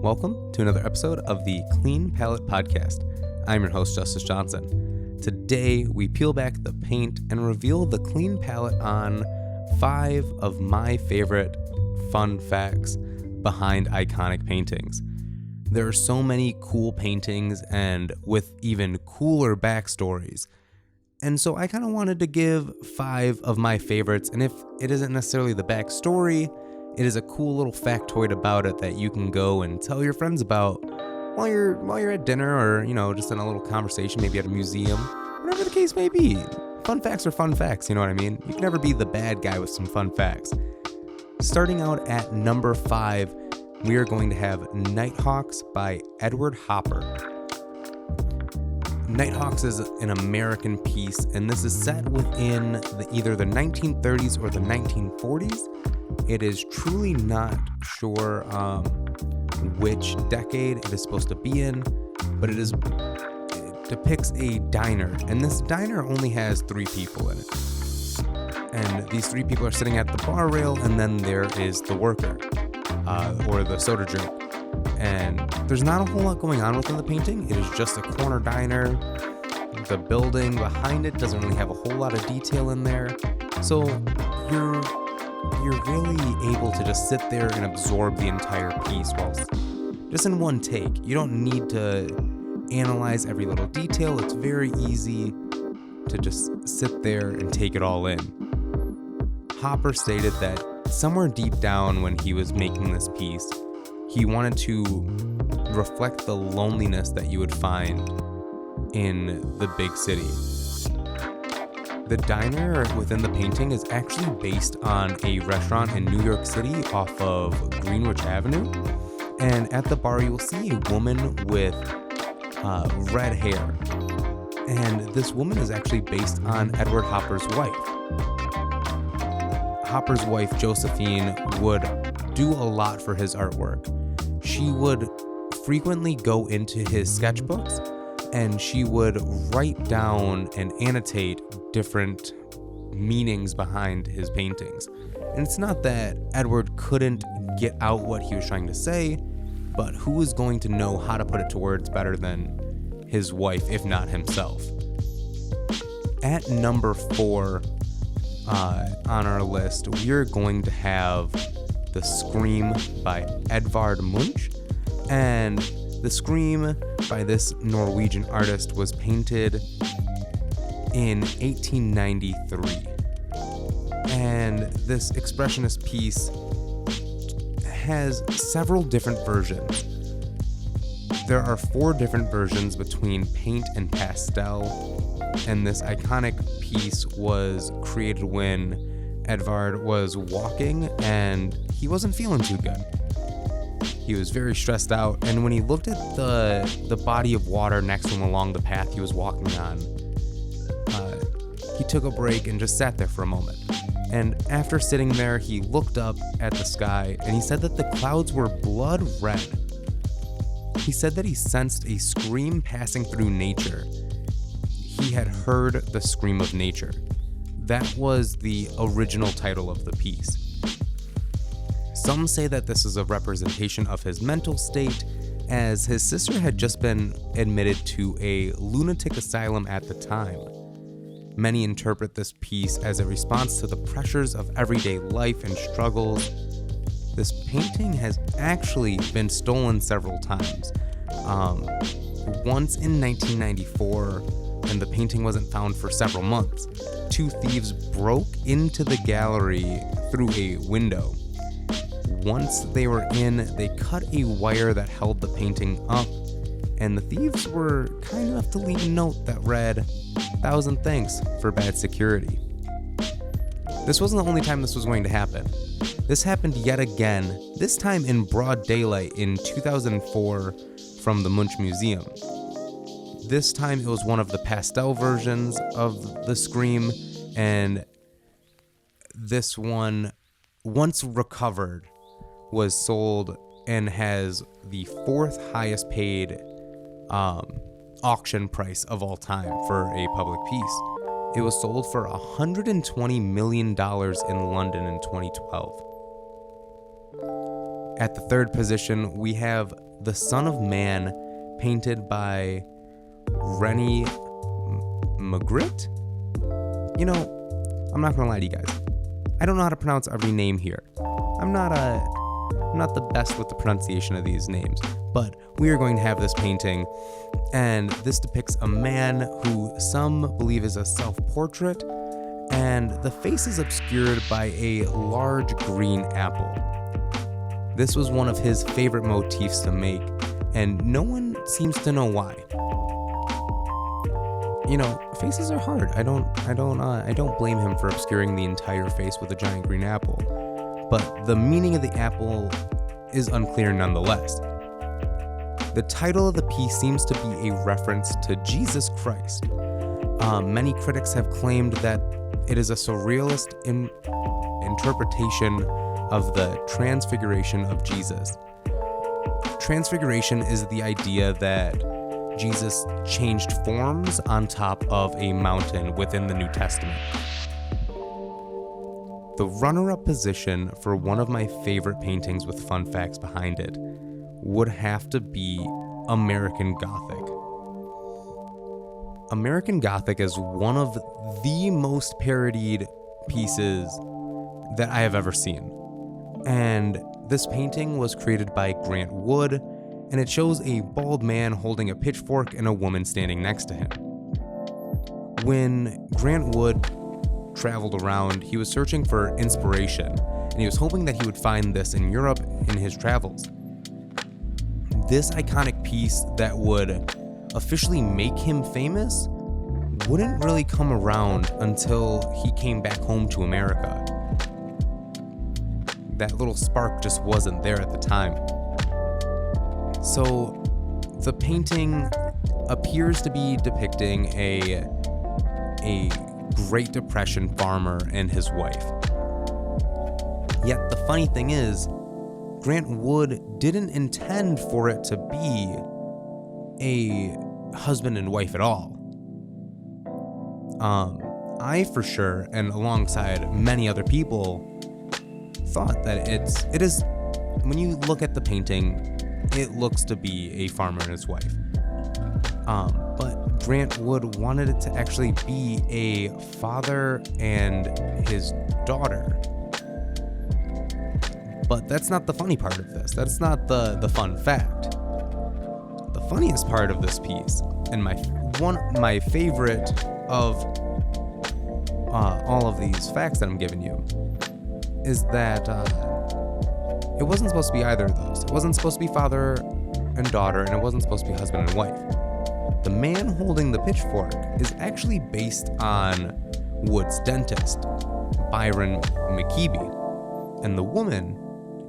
Welcome to another episode of the Clean Palette Podcast. I'm your host, Justice Johnson. Today, we peel back the paint and reveal the clean palette on 5 of my favorite fun facts behind iconic paintings. There are so many cool paintings and with even cooler backstories. And so I kind of wanted to give 5 of my favorites, and if it isn't necessarily the backstory, it is a cool little factoid about it that you can go and tell your friends about while you're at dinner or, just in a little conversation, maybe at a museum, whatever the case may be. Fun facts are fun facts, you know what I mean? You can never be the bad guy with some fun facts. Starting out at number 5, we are going to have Nighthawks by Edward Hopper. Nighthawks is an American piece, and this is set within either the 1930s or the 1940s. It is truly not sure which decade it is supposed to be in, but it depicts a diner, and this diner only has 3 people in it. And these 3 people are sitting at the bar rail, and then there is the worker, or the soda drink. And there's not a whole lot going on within the painting. It is just a corner diner. The building behind it doesn't really have a whole lot of detail in there. So you're really able to just sit there and absorb the entire piece just in one take. You don't need to analyze every little detail. It's very easy to just sit there and take it all in. Hopper stated that somewhere deep down when he was making this piece, he wanted to reflect the loneliness that you would find in the big city. The diner within the painting is actually based on a restaurant in New York City off of Greenwich Avenue. And at the bar, you will see a woman with red hair. And this woman is actually based on Edward Hopper's wife. Hopper's wife, Josephine, would do a lot for his artwork. She would frequently go into his sketchbooks, and she would write down and annotate different meanings behind his paintings. And it's not that Edward couldn't get out what he was trying to say, but who was going to know how to put it to words better than his wife, if not himself? At number 4 on our list, we're going to have The Scream by Edvard Munch. And The Scream by this Norwegian artist was painted in 1893. And this expressionist piece has several different versions. There are 4 different versions between paint and pastel, and this iconic piece was created when Edvard was walking and he wasn't feeling too good. He was very stressed out, and when he looked at the body of water next to him along the path he was walking on, he took a break and just sat there for a moment. And after sitting there, he looked up at the sky, and he said that the clouds were blood red. He said that he sensed a scream passing through nature. He had heard the scream of nature. That was the original title of the piece. Some say that this is a representation of his mental state, as his sister had just been admitted to a lunatic asylum at the time. Many interpret this piece as a response to the pressures of everyday life and struggles. This painting has actually been stolen several times. Once in 1994, and the painting wasn't found for several months. 2 thieves broke into the gallery through a window. Once they were in, they cut a wire that held the painting up, and the thieves were kind enough to leave a note that read, "1,000 thanks for bad security." This wasn't the only time this was going to happen. This happened yet again, this time in broad daylight in 2004 from the Munch Museum. This time it was one of the pastel versions of The Scream, and this one, once recovered, was sold and has the 4th highest paid auction price of all time for a public piece. It was sold for $120 million in London in 2012. At the third position, we have the Son of Man, painted by René Magritte. You know, I'm not gonna lie to you guys. I don't know how to pronounce every name here. I'm not the best with the pronunciation of these names, but we are going to have this painting, and this depicts a man who some believe is a self-portrait, and the face is obscured by a large green apple. This was one of his favorite motifs to make, and no one seems to know why. You know, faces are hard. I don't blame him for obscuring the entire face with a giant green apple, but the meaning of the apple is unclear nonetheless. The title of the piece seems to be a reference to Jesus Christ. Many critics have claimed that it is a surrealist interpretation of the transfiguration of Jesus. Transfiguration is the idea that Jesus changed forms on top of a mountain within the New Testament. The runner-up position for one of my favorite paintings with fun facts behind it would have to be American Gothic. American Gothic is one of the most parodied pieces that I have ever seen. And this painting was created by Grant Wood, and it shows a bald man holding a pitchfork and a woman standing next to him. When Grant Wood traveled around, he was searching for inspiration, and he was hoping that he would find this in Europe in his travels. This iconic piece that would officially make him famous wouldn't really come around until he came back home to America. That little spark just wasn't there at the time. So the painting appears to be depicting a Great Depression farmer and his wife. Yet the funny thing is, Grant Wood didn't intend for it to be a husband and wife at all. I for sure, and alongside many other people, thought that it is, when you look at the painting, it looks to be a farmer and his wife. But Grant Wood wanted it to actually be a father and his daughter. But that's not the funny part of this. That's not the fun fact. The funniest part of this piece, and my favorite of all of these facts that I'm giving you, is that it wasn't supposed to be either of those. It wasn't supposed to be father and daughter, and it wasn't supposed to be husband and wife. The man holding the pitchfork is actually based on Wood's dentist, Byron McKeeby, and the woman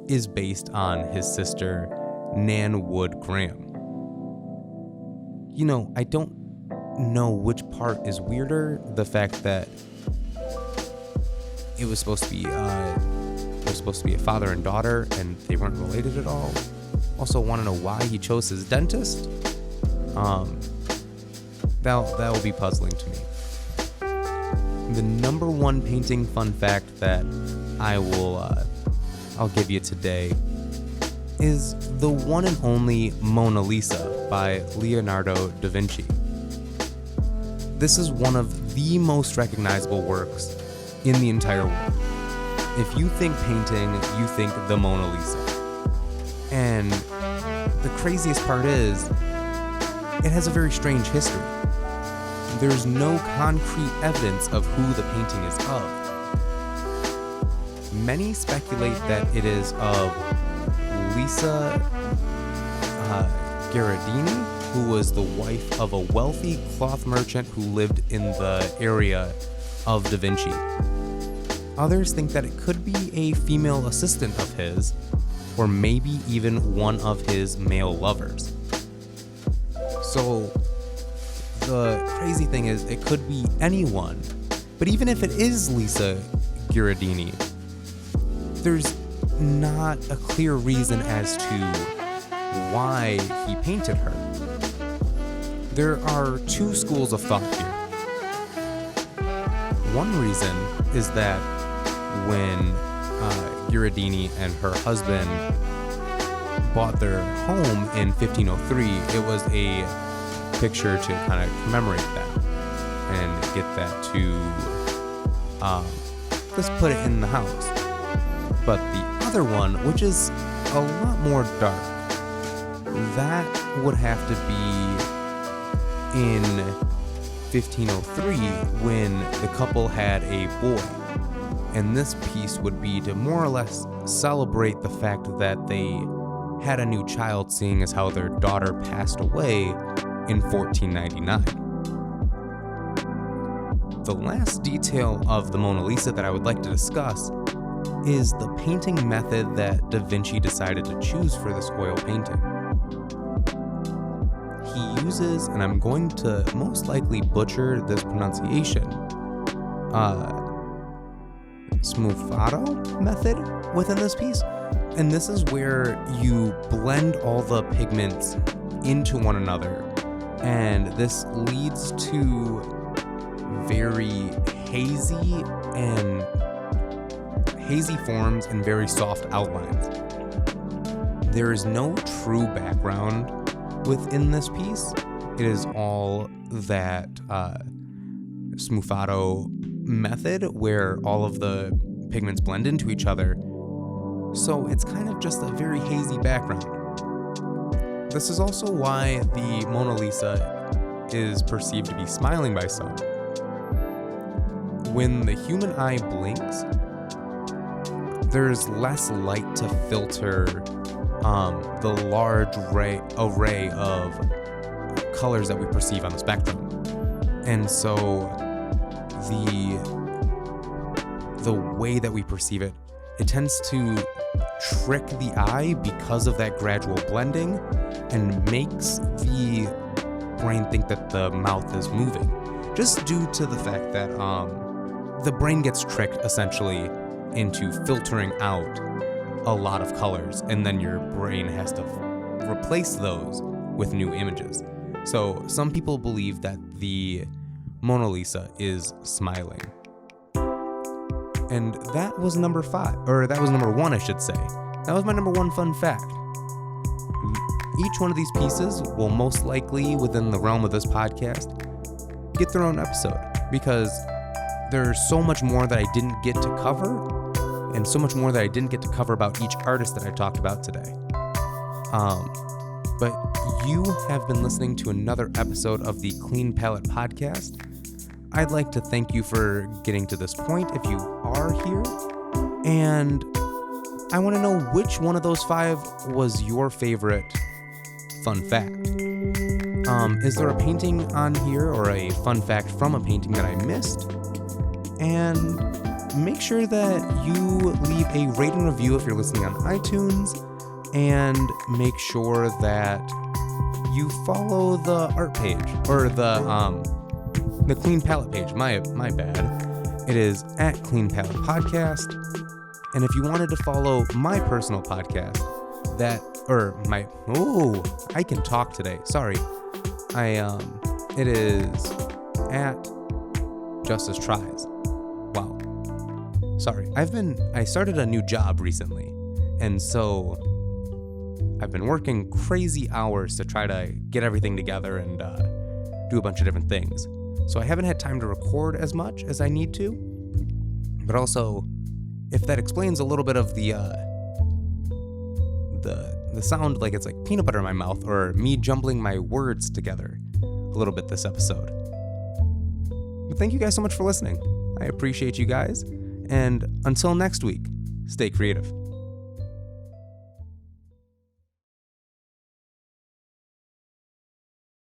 is based on his sister, Nan Wood Graham. You know, I don't know which part is weirder, the fact that it was supposed to be a father and daughter and they weren't related at all. Also want to know why he chose his dentist. That will be puzzling to me. The number one painting fun fact that I'll give you today is the one and only Mona Lisa by Leonardo da Vinci. This is one of the most recognizable works in the entire world. If you think painting, you think the Mona Lisa. And the craziest part is, it has a very strange history. There's no concrete evidence of who the painting is of. Many speculate that it is of Lisa Gherardini, who was the wife of a wealthy cloth merchant who lived in the area of Da Vinci. Others think that it could be a female assistant of his, or maybe even one of his male lovers. So the crazy thing is, it could be anyone, but even if it is Lisa Gherardini, there's not a clear reason as to why he painted her. There are two schools of thought here. One reason is that when Gherardini and her husband bought their home in 1503, it was a picture to kind of commemorate that and get that to just put it in the house. But the other one, which is a lot more dark, that would have to be in 1503 when the couple had a boy. And this piece would be to more or less celebrate the fact that they had a new child, seeing as how their daughter passed away in 1499. The last detail of the Mona Lisa that I would like to discuss is the painting method that Da Vinci decided to choose for this oil painting. He uses, and I'm going to most likely butcher this pronunciation, Smufato method within this piece. And this is where you blend all the pigments into one another, and this leads to very hazy forms and very soft outlines. There is no true background within this piece. It is all that Smufato method where all of the pigments blend into each other. So it's kind of just a very hazy background. This is also why the Mona Lisa is perceived to be smiling by some. When the human eye blinks, there's less light to filter the large array of colors that we perceive on the spectrum. And so the way that we perceive it, it tends to trick the eye because of that gradual blending and makes the brain think that the mouth is moving, just due to the fact that the brain gets tricked essentially into filtering out a lot of colors, and then your brain has to replace those with new images. So some people believe that the Mona Lisa is smiling. And that was number 5, or that was number 1, I should say. That was my number 1 fun fact. Each one of these pieces will most likely, within the realm of this podcast, get their own episode, because there's so much more that I didn't get to cover, and so much more that I didn't get to cover about each artist that I talked about today. But you have been listening to another episode of the Clean Palette Podcast. I'd like to thank you for getting to this point if you are here, and I want to know which one of those 5 was your favorite fun fact. Is there a painting on here or a fun fact from a painting that I missed? And make sure that you leave a rating review if you're listening on iTunes, and make sure that you follow the art page, or the Clean Palette page. My bad. It is at Clean Palette Podcast. And if you wanted to follow my personal podcast, I can talk today. Sorry. It is at Justice Tries. Wow. Sorry. I started a new job recently, and so I've been working crazy hours to try to get everything together and do a bunch of different things. So I haven't had time to record as much as I need to, but also, if that explains a little bit of the sound, like it's like peanut butter in my mouth, or me jumbling my words together a little bit this episode. But thank you guys so much for listening. I appreciate you guys, and until next week, stay creative.